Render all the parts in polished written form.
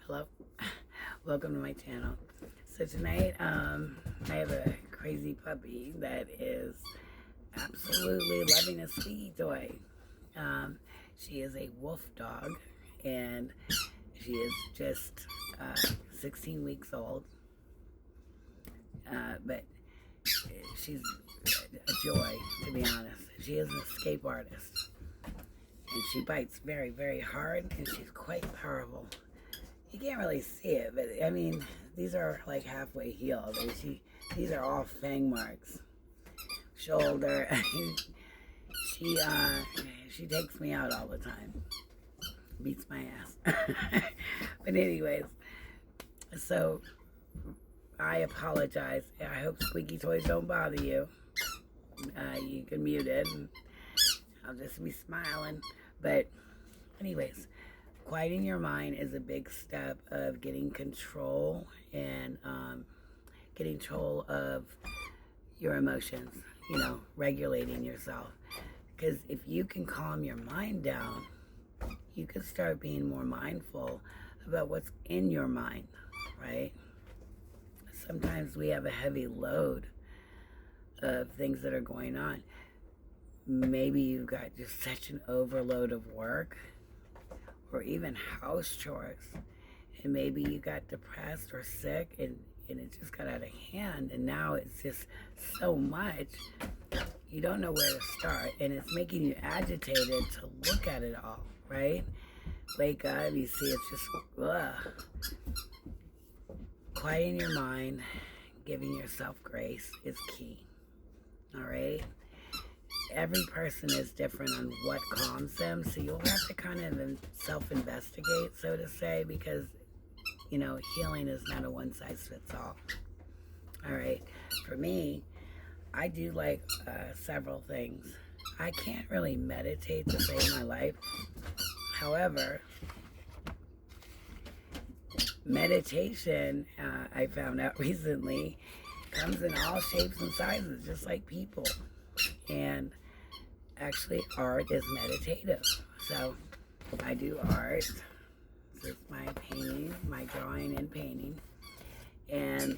Hello, welcome to my channel. So tonight, I have a crazy puppy that is absolutely loving a squeaky toy. She is a wolf dog, and she is just 16 weeks old. But she's a joy, to be honest. She is an escape artist, and she bites very, very hard, and she's quite powerful. You can't really see it, but I mean, these are like halfway healed. And these are all fang marks. Shoulder. she she takes me out all the time. Beats my ass. But anyways, so I apologize. I hope squeaky toys don't bother you. You can mute it, and I'll just be smiling. But anyways, quieting your mind is a big step of getting control and getting control of your emotions, regulating yourself. Because if you can calm your mind down, you can start being more mindful about what's in your mind, right? Sometimes we have a heavy load of things that are going on. Maybe you've got just such an overload of work or even house chores, and maybe you got depressed or sick, and it just got out of hand, and now it's just so much you don't know where to start, and it's making you agitated to look at it all, right? Wake up, you see it's just quieting your mind, giving yourself grace is key. All right, every person is different on what calms them, so you'll have to kind of self-investigate, so to say, because healing is not a one-size-fits-all. All right, for me, I do like several things. I can't really meditate to save my life. However, meditation, I found out recently, comes in all shapes and sizes, just like people. And actually, art is meditative. So I do art. This is my painting, my drawing and painting. And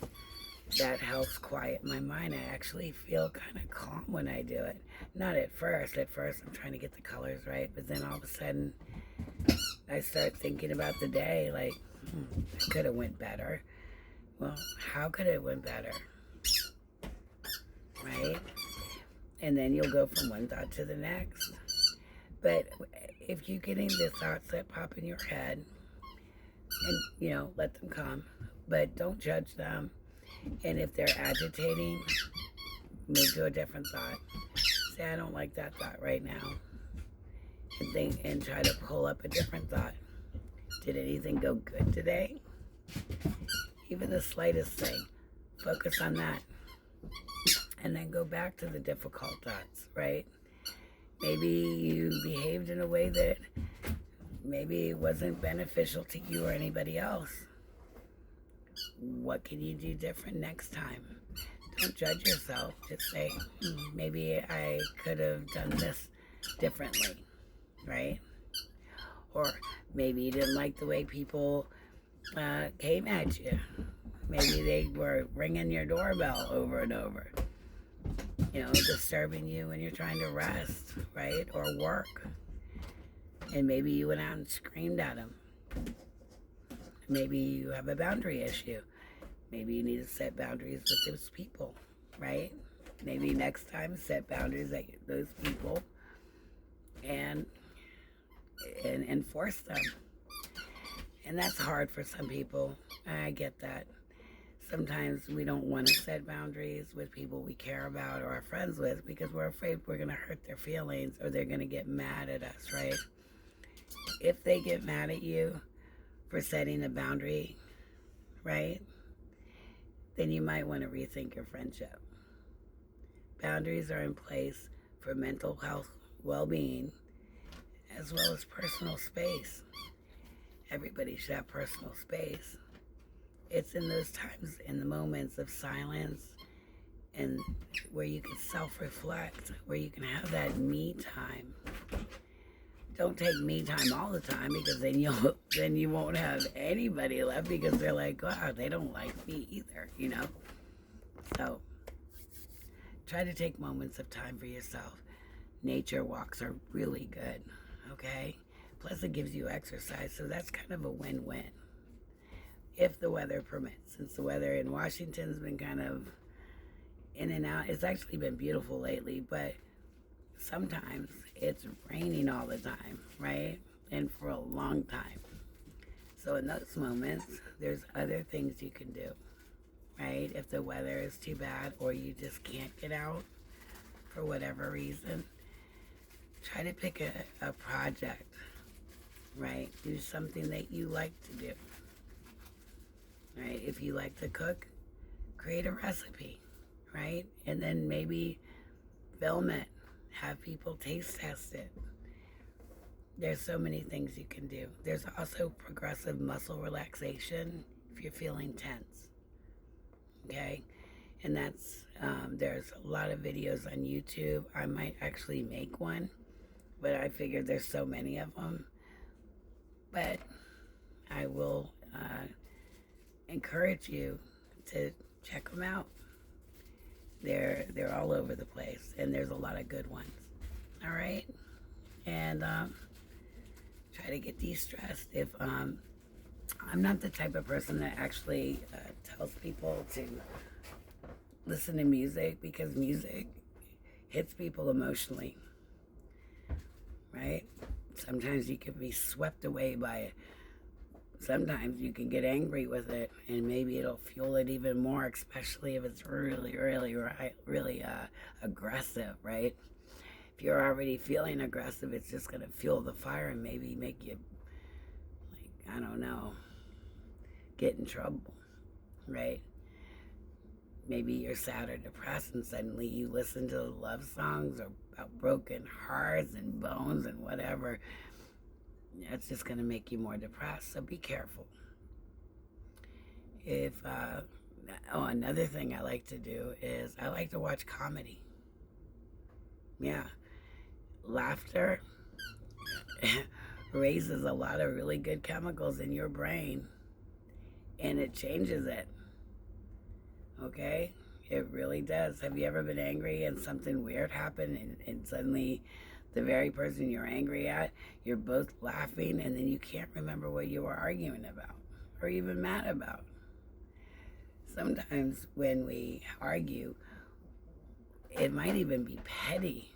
that helps quiet my mind. I actually feel kind of calm when I do it. Not at first. At first, I'm trying to get the colors right. But then all of a sudden, I start thinking about the day. Like, it could have went better. Well, how could it went better? Right? And then you'll go from one thought to the next. But if you're getting the thoughts that pop in your head, and let them come, but don't judge them. And if they're agitating, move to a different thought. Say, I don't like that thought right now, and try to pull up a different thought. Did anything go good today? Even the slightest thing, focus on that. And then go back to the difficult thoughts, right? Maybe you behaved in a way that maybe wasn't beneficial to you or anybody else. What can you do different next time? Don't judge yourself. Just say, maybe I could have done this differently, right? Or maybe you didn't like the way people came at you. Maybe they were ringing your doorbell over and over. Disturbing you when you're trying to rest, right? Or work. And maybe you went out and screamed at them. Maybe you have a boundary issue. Maybe you need to set boundaries with those people, right? Maybe next time set boundaries at those people and enforce them. And that's hard for some people. I get that. Sometimes we don't want to set boundaries with people we care about or are friends with because we're afraid we're going to hurt their feelings or they're going to get mad at us, right? If they get mad at you for setting a boundary, right, then you might want to rethink your friendship. Boundaries are in place for mental health, well-being, as well as personal space. Everybody should have personal space. It's in those times, in the moments of silence, and where you can self-reflect, where you can have that me time, Don't take me time all the time, because then you won't have anybody left, because they're like, wow, they don't like me either, you know? So try to take moments of time for yourself. Nature walks are really good, okay? Plus it gives you exercise, so that's kind of a win-win. If the weather permits, since the weather in Washington's been kind of in and out. It's actually been beautiful lately, but sometimes it's raining all the time, right? And for a long time. So in those moments, there's other things you can do, right? If the weather is too bad or you just can't get out for whatever reason, try to pick a project, right? Do something that you like to do, right? If you like to cook, create a recipe, right? And then maybe film it, have people taste test it. There's so many things you can do. There's also progressive muscle relaxation if you're feeling tense, okay? And that's, there's a lot of videos on YouTube. I might actually make one, but I figured there's so many of them. But I will encourage you to check them out. They're all over the place, and there's a lot of good ones. All right, and try to get de-stressed. If I'm not the type of person that actually tells people to listen to music, because music hits people emotionally, right? Sometimes you can be swept away by it. Sometimes you can get angry with it, and maybe it'll fuel it even more, especially if it's really aggressive, right? If you're already feeling aggressive, it's just going to fuel the fire and maybe make you, like, I don't know, get in trouble, right? Maybe you're sad or depressed, and suddenly you listen to love songs or about broken hearts and bones and whatever. That's just going to make you more depressed, so be careful. If another thing I like to do is I like to watch comedy. Yeah, laughter raises a lot of really good chemicals in your brain, and it changes it, okay? It really does. Have you ever been angry and something weird happened, and suddenly the very person you're angry at, you're both laughing, and then you can't remember what you were arguing about or even mad about? Sometimes when we argue, it might even be petty,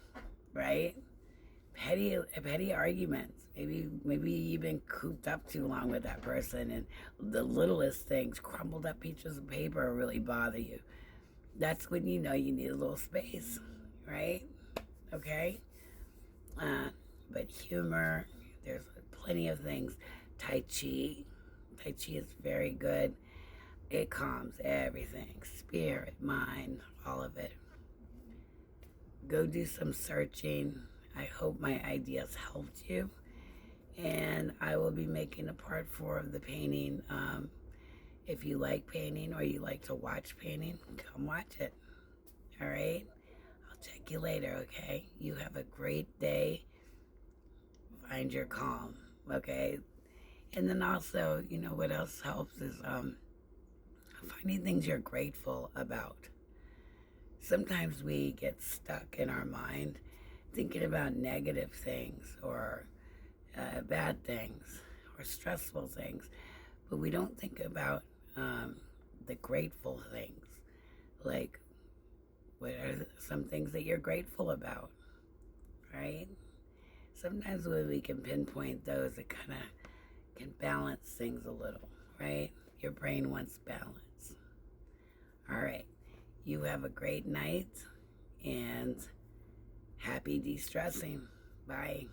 right? Petty arguments. Maybe you've been cooped up too long with that person, and the littlest things, crumpled up pieces of paper, really bother you. That's when you know you need a little space, right? Okay? But humor, there's plenty of things. Tai Chi is very good. It calms everything, spirit, mind, all of it. Go do some searching. I hope my ideas helped you, and I will be making a part 4 of the painting. If you like painting or you like to watch painting, come watch it. All right? I'll check you later, okay? You have a great day. Find your calm, okay? And then also, you know what else helps is finding things you're grateful about. Sometimes we get stuck in our mind thinking about negative things or bad things or stressful things, but we don't think about the grateful things. Like, what are some things that you're grateful about, right? Sometimes when we can pinpoint those, it kind of can balance things a little, right? Your brain wants balance. All right. You have a great night, and happy de-stressing. Bye.